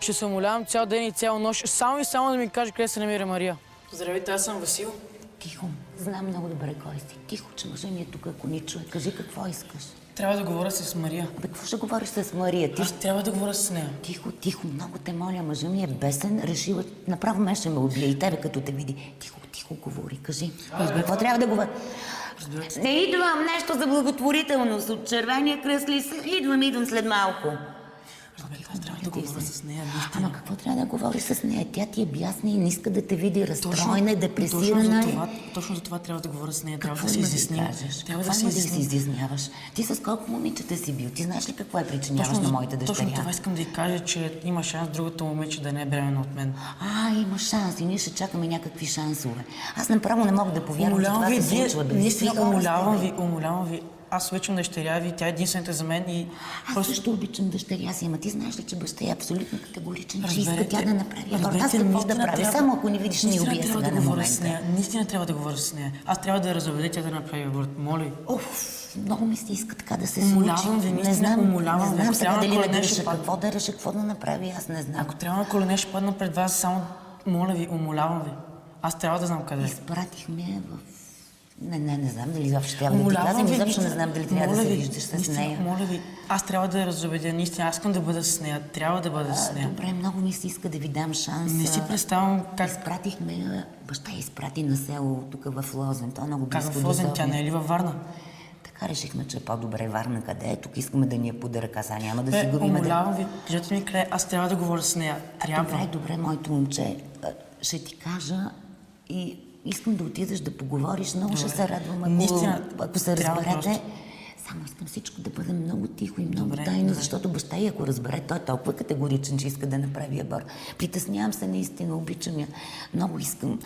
ще се молявам цял ден и цяла нощ, само и само да ми каже къде се намира Мария. Здравейте, аз съм Васил. Тихо, знам много добре кой си. Тихо, че мъжът ми е тук, ако ни чуе. Кажи какво искаш. Трябва да говоря с Мария. Абе, какво ще говориш с Мария? Ти... Аз трябва да говоря с нея. Тихо, тихо, много те моля, мъжът ми е бесен, решила, направо ме ще ме убие и тебе като те види. Тихо, тихо, говори, кажи. Какво трябва да говоря? Не идвам нещо за благотворителност от Червения кръст ли са? Идвам след малко. Аз трябва да говоря с нея. Ама какво трябва да говори с нея? Тя ти е бясна и не иска да те види разстроена, депресирана. Точно за това трябва да говоря с нея. Трябва да се изясним. Трябва да се изясняваш. Ти с колко момичета си бил? Ти знаеш ли какво е причиняваш на моите дъщеря? Точно това искам да й кажа, че има шанс другото момиче да не е бременна от мен. Има шанс и ние ще чакаме някакви шансове. Аз направо не мога да повярвам, че това се случва. Наистина, умолявам ви. Аз обичам дъщеря ви, тя е единствената за мен и... Аз също обичам дъщеря си, ама ти знаеш ли, че баща е абсолютно категоричен, че иска тя да направи аборт. Аз какво да правя? Само ако не видиш, не убия сега на момента. Наистина трябва да говоря с нея. Аз трябва да я разобедя тя да направи аборт. Моля. Много ми се иска така да се случи. Не знам сега дали не реша какво да реша, какво да направи, аз не знам. Ако трябва на колене ще падна пред вас, само моля ви, умолявам ви. Аз трябва да знам къде. Изпратихме в... Не знам дали изобщо трябва да ти казвам, изобщо не знам дали трябва да се виждаш с нея. Моля ви, аз трябва да я разобедя, наистина, аз искам да бъда с нея, трябва да бъда с нея. Добре, много ми се иска да ви дам шанс. Не си представям как... Изпратихме, баща я изпрати на село, тук в Лозен, то е много близко до Как в Лозен, София. тя не е ли във Варна? Така решихме, че е по-добре Варна къде е, тук искаме да ни я пода ръка, сега няма да си губим. Умолявам ви, кажете ми къде, аз трябва да говоря с нея, трябва. Добре, моето момче, ще ти кажа и... Искам да отидеш да поговориш, много ще се радвам, ако се разберете. Само искам всичко да бъде много тихо и много тайно, защото баща ѝ, ако разбере, той е толкова категоричен, че иска да направи аборт. Притеснявам се наистина, обичам я. Много искам.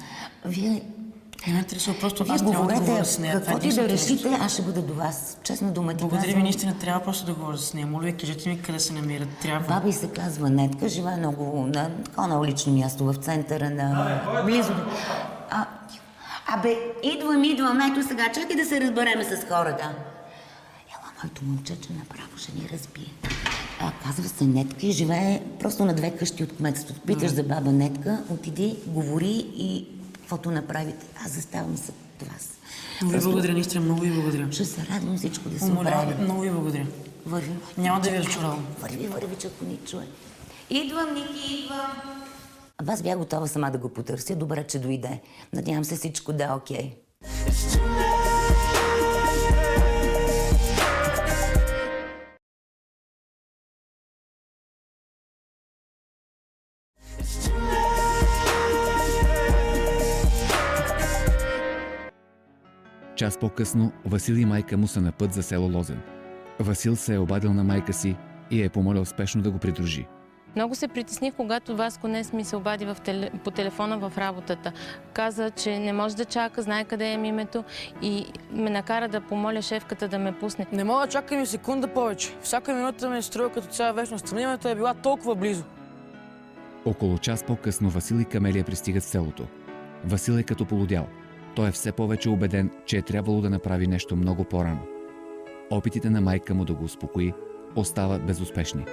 Вие... Не ме интересува, просто аз трябва да говоря с нея. Каквото и да решите, аз ще бъда до вас. Честно дума ти казвам. Благодаря ви, наистина трябва просто да говоря с нея. Моля ви, кажете ми къде се намира. Трябва. Баба ѝ се казва Нетка, живее много на улично място в центъра на... Близо до... Идвам, ето сега, чакай да се разбереме с хората. Ела, моето момчече направо ще ни разбие. Казва се Нетка и живее просто на 2 къщи от кметството. Питаш за баба Нетка, отиди, говори и каквото направите. Аз заставам с вас. Много ви благодаря, наистина, много ви благодаря. Ще се радвам всичко да се оправи. Много ви благодаря. Върви. Няма да ви разчаровам. Върви, че ако ни чуе. Идвам, Ники, идвам. Аз бях готова сама да го потърся. Добре, че дойде. Надявам се всичко да е окей. Час по-късно Васил и майка му са на път за село Лозен. Васил се е обадил на майка си и е помолял спешно да го придружи. Много се притесних, когато Васко днес ми се обади по телефона в работата. Каза, че не може да чака, знае къде е името и ме накара да помоля шефката да ме пусне. Не мога да чакам и секунда повече. Всяка минута ме струва като цяла вечност. Името е била толкова близо. Около час по-късно Васил и Камелия пристигат в селото. Васил е като полудял. Той е все повече убеден, че е трябвало да направи нещо много по-рано. Опитите на майка му да го успокои остават безуспешни.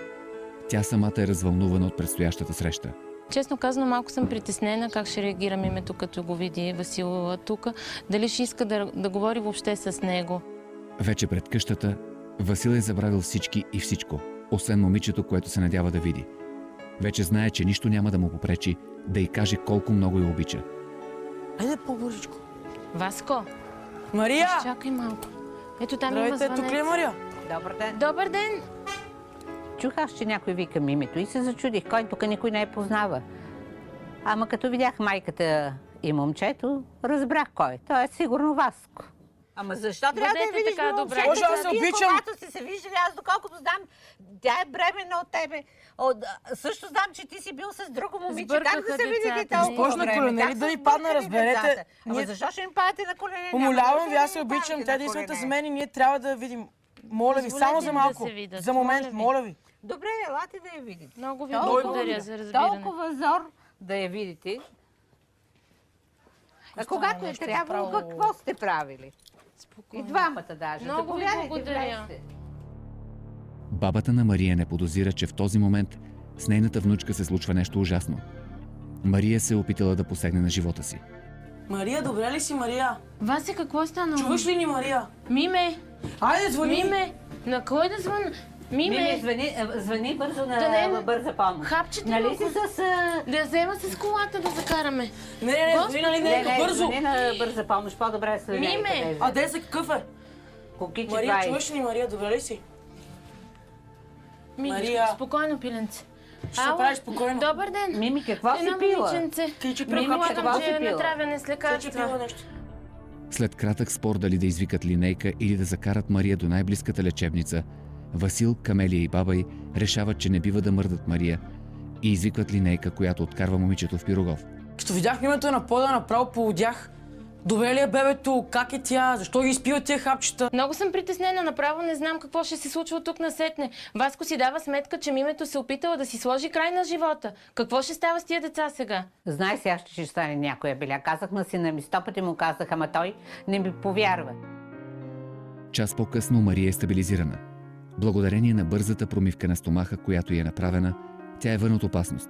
Тя самата е развълнувана от предстоящата среща. Честно казано, малко съм притеснена как ще реагирам името, като го види Васил тук. Дали ще иска да говори въобще с него. Вече пред къщата Васил е забравил всички и всичко, освен момичето, което се надява да види. Вече знае, че нищо няма да му попречи да й каже колко много я обича. Айде по-бързичко. Васко, Мария! чакай малко. Ето там има Здравейте, тук ли е звънец. Мария? Добър ден. Добър ден! Чух аз, че някой викам името и се зачудих. Кой тук никой не я познава. Ама като видях майката и момчето, разбрах кой. Той е сигурно Васко. Ама защо трябва да я Бъдете видиш така на добра. момчето? Боже, аз се Вие, обичам. Когато сте се виждали, аз доколкото знам, тя е бременна от тебе. Също знам, че ти си бил с друго момиче. Как Сбъркаха да се видите децата. толкова Госпожо на време? колене, Как да се ви падна, сбъркали разберете. децата? Ама Ние- защо ще им падате на колене? Умолявам ви, Няма аз се да им обичам. падате Тя на действате за колене. мен и ние трябва да видим. Моля ви, Позволете само им за да малко. се видят, За момент, моля ви. моля ви. Добре, елате да я видите. Много ви Толкова- благодаря за разбиране. Толкова зор да я видите. А когато е нещо трябвало, направо- какво сте правили? Спокойно. И двамата даже. Много ви Заповядайте, благодаря. влезте. Бабата на Мария не подозира, че в този момент с нейната внучка се случва нещо ужасно. Мария се е опитала да посегне на живота си. Мария, добре ли си, Мария? Васе, какво е станало? Чуваш ли ни, Мария? Миме! Айде, звъни! Миме! На кой да звъна? Мими, Миме! звъни бързо Да не е на на- бърза помощ. Хапчета Нали малко. си с... Да я взема с колата да закараме. Не, звъни нали не, бързо! звъни на бърза помощ, по-добре се Миме! А де са какъв е? Кукичи Мария, 20. чуваш ли ни, Мария, добре ли си? Мигичко, Мария. спокойно, пиленце. Ще се правиш спокойно. Добър ден! Мими, какво си Едно пила? момиченце. Кичи, Мими, Предполагам, какво че си е пила? натравяне с Че пила лекарства. нещо. След кратък спор дали да извикат линейка или да закарат Мария до най-близката лечебница, Васил, Камелия и баба й решават, че не бива да мърдат Мария и извикват линейка, която откарва момичето в Пирогов. Като видях името на пода, направо полудях. Добре ли е бебето? Как е тя? Защо ги изпива тия хапчета? Много съм притеснена, направо не знам какво ще се случва от тук насетне. Васко си дава сметка, че мимето се опитала да си сложи край на живота. Какво ще става с тия деца сега? Знай сега, ще стане някоя беля. Казах на сина ми, 100 пъти му казах, ама той не ми повярва. Час по-късно Мария е стабилизирана. Благодарение на бързата промивка на стомаха, която й е направена, тя е вън от опасност.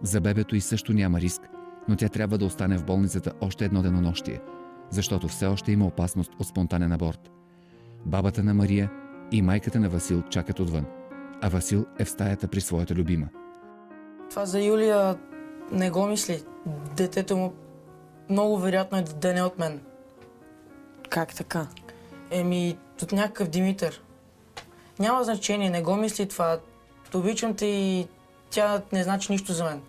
За бебето й също няма риск, но тя трябва да остане в болницата още едно денонощие, защото все още има опасност от спонтанен аборт. Бабата на Мария и майката на Васил чакат отвън, а Васил е в стаята при своята любима. Това за Юлия не го мисли. Детето му много вероятно е да не е от мен. Как така? От някакъв Димитър. Няма значение, не го мисли това. Обичам те и тя не значи нищо за мен.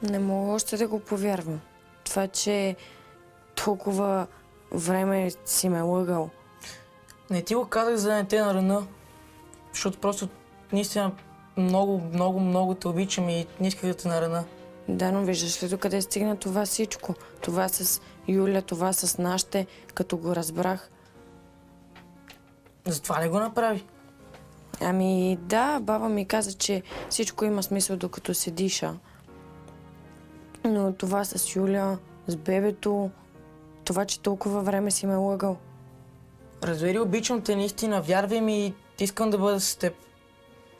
Не мога още да го повярвам. Това, че толкова време си ме лъгал. Не ти го казах, за да не те нарана. Защото просто наистина много те обичам и не исках да те нарана. Да, но виждаш ли докъде стигна това всичко? Това с Юля, това с нашите, като го разбрах. Затова не го направи. Ами да, баба ми каза, че всичко има смисъл докато се диша. Но това с Юля, с бебето, това, че толкова време си ме лъгал. Разбери, обичам те наистина, вярвай ми и искам да бъда с теб.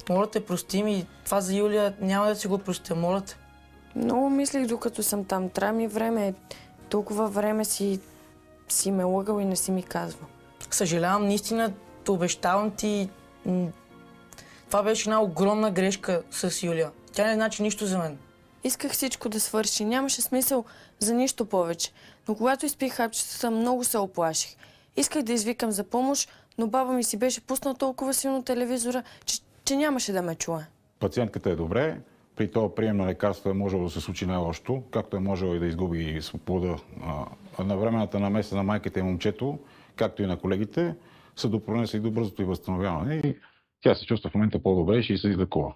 Моля те, прости ми. Това за Юлия няма да си го простя, моля те. Много мислих, докато съм там. Трябва ми време. Толкова време си ме лъгал и не си ми казва. Съжалявам, наистина, те обещавам ти. Това беше една огромна грешка с Юлия. Тя не значи нищо за мен. Исках всичко да свърши. Нямаше смисъл за нищо повече. Но когато изпих хапчетата, много се оплаших. Исках да извикам за помощ, но баба ми си беше пуснал толкова силно телевизора, че нямаше да ме чуе. Пациентката е добре. При този прием на лекарства е можело да се случи най-лошото, както е можело и да изгуби свобода. Навременната намеса на майката и момчето, както и на колегите, са допронесли до бързото и възстановяване. И тя се чувства в момента по-добре и ще се излекува.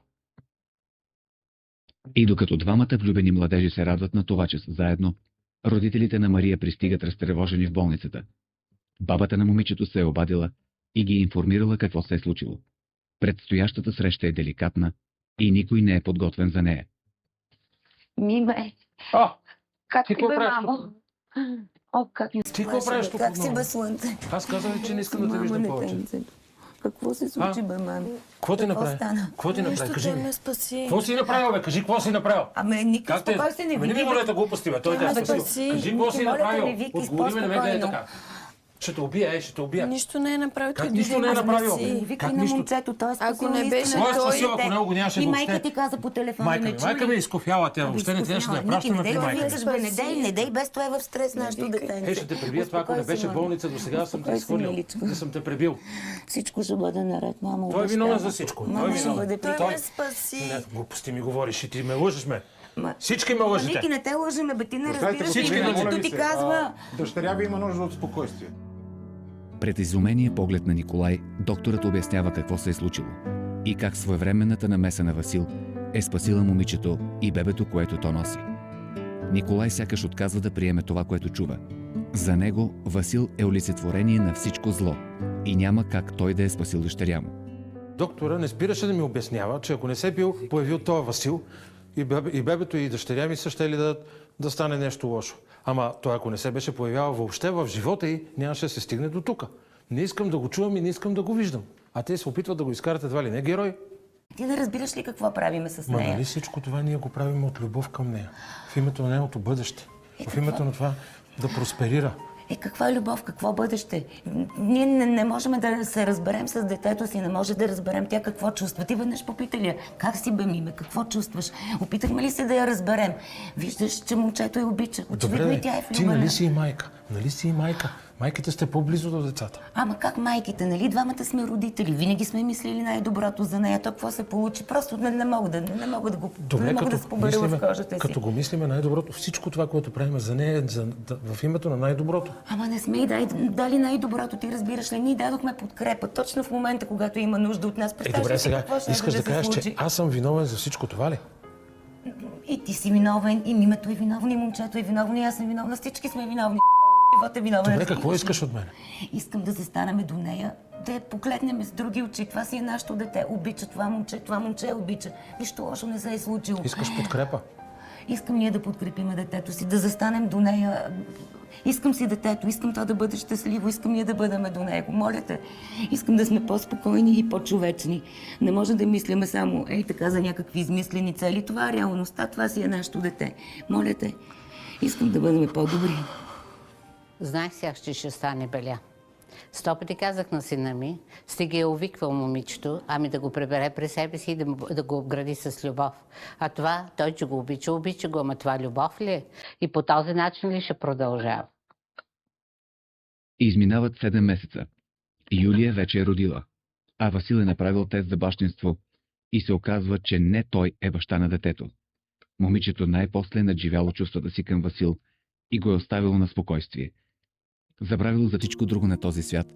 И докато двамата влюбени младежи се радват на това, че са заедно, родителите на Мария пристигат разтревожени в болницата. Бабата на момичето се е обадила и ги информирала какво се е случило. Предстоящата среща е деликатна и никой не е подготвен за нея. Миме, как ти бе, мамо? О, как ми Ти какво правиш тук Как си отново? бе, слънце? Аз казах, че не искам да те виждам повече. Какво се случи, бе, мами? Какво ти направи? стана? Какво ти направи? Кажи ми. ме спаси. Какво си направил, бе? Кажи, какво си направил? Ами, Ники, Как те? спокой се, не Ами не ми види. молете глупости, бе. Той те е Абе, спасил. спаси. Кажи, какво си Моля те, направил? не викай, Отговори ме на мен да е по-спокойно. така. Ще те убия, ще те убия. Нищо не е направил. Как нищо не е направил? Викай на момчето, той е Ако не беше Той е спасил, ако него го нямаше И въобще. майка ти каза по телефона, Майка ми е изкофяла, тя въобще не трябваше да я пращаме при майка ми. Не дей, без това е в стрес нашето дете. Ще те пребия това, ако не беше болница до сега, съм те изхвърлил. Не съм те пребил. Всичко ще бъде наред, мамо. Той е виновен за всичко. Той е виновен. Той ме спаси. Не, глупости ми говориш и ти ме лъжеш ме. Всички ме лъжете. Ники, не те лъжеме, бе, ти не разбираш. всички ме Момчето ти казва. Дъщеря ви има нужда от спокойствие. Пред изумения поглед на Николай, докторът обяснява какво се е случило и как своевременната намеса на Васил е спасила момичето и бебето, което то носи. Николай сякаш отказва да приеме това, което чува. За него Васил е олицетворение на всичко зло и няма как той да е спасил дъщеря му. Доктора не спираше да ми обяснява, че ако не се бил появил този Васил, и бебето и дъщеря ми са щели да стане нещо лошо. Ама той ако не се беше появявал въобще в живота й, нямаше да се стигне до тука. Не искам да го чувам и не искам да го виждам. А те се опитват да го изкарат едва ли не герой. Ти не разбираш ли какво правиме с Ма нея? нали всичко това ние го правим от любов към нея? В името на нейното бъдеще. В името на това да просперира. Каква е любов, какво бъдеще? Ние не можем да се разберем с детето си, не може да разберем тя какво чувства. Ти веднъж попита ли я, как си бе, миме, какво чувстваш? Опитахме ли се да я разберем? Виждаш, че момчето я обича. Очевидно и тя е влюбена. Ти нали си и майка? Нали си и майка? Майките сте по-близо до децата. Ама как майките, нали? Двамата сме родители. Винаги сме мислили най-доброто за нея. То какво се получи? Просто не мога да го... Добре, не мога да се побера в кожата си. Като го мислиме най-доброто, всичко това, което правим за нея е в името на най-доброто. Ама не сме и дали най-доброто, ти разбираш ли? Ние дадохме подкрепа точно в момента, когато има нужда от нас. Добре, сега искаш да кажеш, че аз съм виновен за всичко това ли? И ти си виновен, и мимето е виновно, и момчето е виновно, и аз съм виновна. Всички сме виновни. Живот е виновен. Добре, какво искаш от мен? Искам да застанем до нея, да я погледнем с други очи. Това си е нашето дете. Обича това момче обича. Нищо лошо не се е случило. Искаш подкрепа? Искам ние да подкрепим детето си, да застанем до нея. Искам си детето, искам то да бъде щастливо, искам ние да бъдем до него. Моля те, искам да сме по-спокойни и по-човечни. Не може да мислиме само така за някакви измислени цели. Това е реалността, това си е нашето дете. Моля те, искам да бъдем по-добри. Знаех сега, че ще стане беля. 100 пъти казах на сина ми, стига е увиквал момичето, ами да го прибере при себе си и да го обгради с любов. А това, той, че го обича го, ама това любов ли е? И по този начин ли ще продължава? Изминават 7 месеца. Юлия вече е родила, а Васил е направил тест за бащинство и се оказва, че не той е баща на детето. Момичето най-после е надживяло чувствата си към Васил и го е оставило на спокойствие. Забравило за всичко друго на този свят,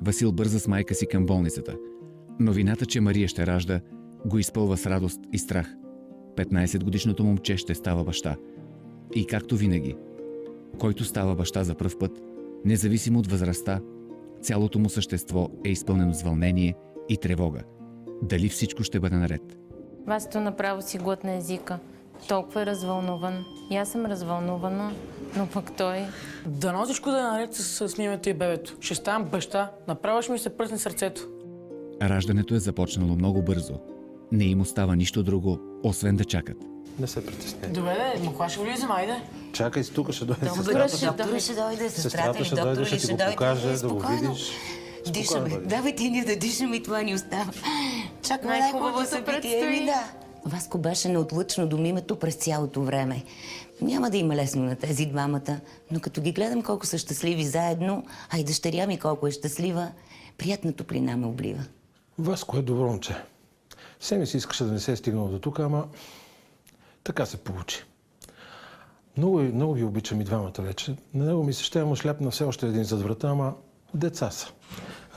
Васил бърза с майка си към болницата. Новината, че Мария ще ражда, го изпълва с радост и страх. 15-годишното момче ще става баща. И както винаги, който става баща за пръв път, независимо от възрастта, цялото му същество е изпълнено с вълнение и тревога. Дали всичко ще бъде наред? Васито направо си глътна езика. Толкова е развълнуван. И аз съм развълнувана, но пък той... Дано всичко да е наред с мимето и бебето. Ще ставам баща. Направо ще ми се пръсне сърцето. Раждането е започнало много бързо. Не им остава нищо друго, освен да чакат. Не се притесняй. Добре, но кога ще влизам, айде? Чакай си, тук ще дойде Доктора ще дойде, сестрата ще дойде, ще ти го покаже, да го видиш. Дишаме. Давайте ние да дишаме и това ни остава. Чакаме най-хубаво събитие. Васко беше неотлъчно до мимето през цялото време. Няма да има лесно на тези двамата, но като ги гледам колко са щастливи заедно, а и дъщеря ми колко е щастлива, приятна топлина ме облива. Васко е добро момче. Все ми се искаше да не се е стигнало до тук, ама така се получи. Много ги обичам и двамата вече. На него ми се ще му шляпна все още един зад врата, ама деца са.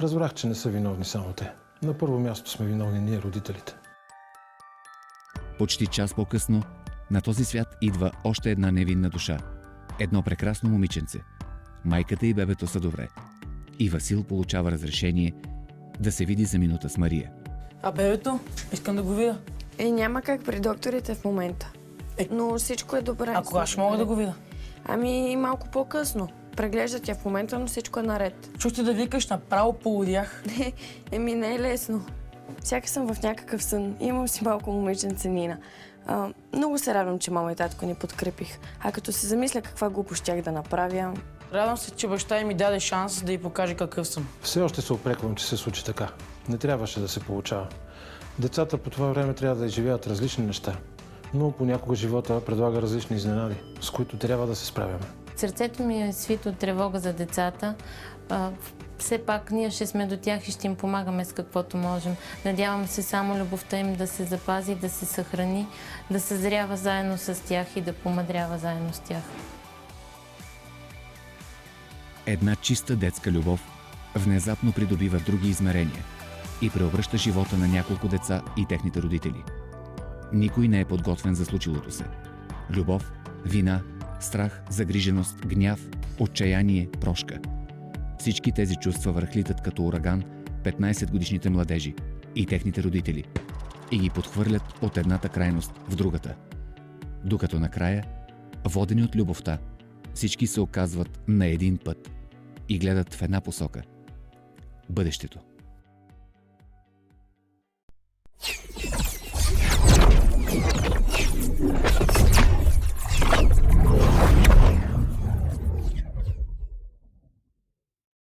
Разбрах, че не са виновни само те. На първо място сме виновни ние, родителите. Почти час по-късно на този свят идва още една невинна душа. Едно прекрасно момиченце. Майката и бебето са добре. И Васил получава разрешение да се види за минута с Мария. А бебето? Искам да го видя. Няма как при докторите в момента. Но всичко е добре. А кога ще мога да го видя? Ами малко по-късно. Преглеждат я в момента, но всичко е наред. Чухте да викаш, направо полудях. Не е лесно. Сяка съм в някакъв сън. Имам си малко момиченце Нина. Много се радвам, че мама и татко ни подкрепих. А като се замисля каква глупост щях да направя, Радвам се, че баща ми даде шанс да й покаже какъв съм. Все още се опреквам, че се случи така. Не трябваше да се получава. Децата по това време трябва да изживяват различни неща, но понякога живота предлага различни изненади, с които трябва да се справяме. Сърцето ми е свито от тревога за децата. Все пак ние ще сме до тях и ще им помагаме с каквото можем. Надявам се само любовта им да се запази, да се съхрани, да съзрява заедно с тях и да помъдрява заедно с тях. Една чиста детска любов внезапно придобива други измерения и преобръща живота на няколко деца и техните родители. Никой не е подготвен за случилото се. Любов, вина, страх, загриженост, гняв, отчаяние, прошка. Всички тези чувства върхлитат като ураган 15-годишните младежи и техните родители и ги подхвърлят от едната крайност в другата. Докато накрая, водени от любовта, всички се оказват на един път и гледат в една посока – бъдещето.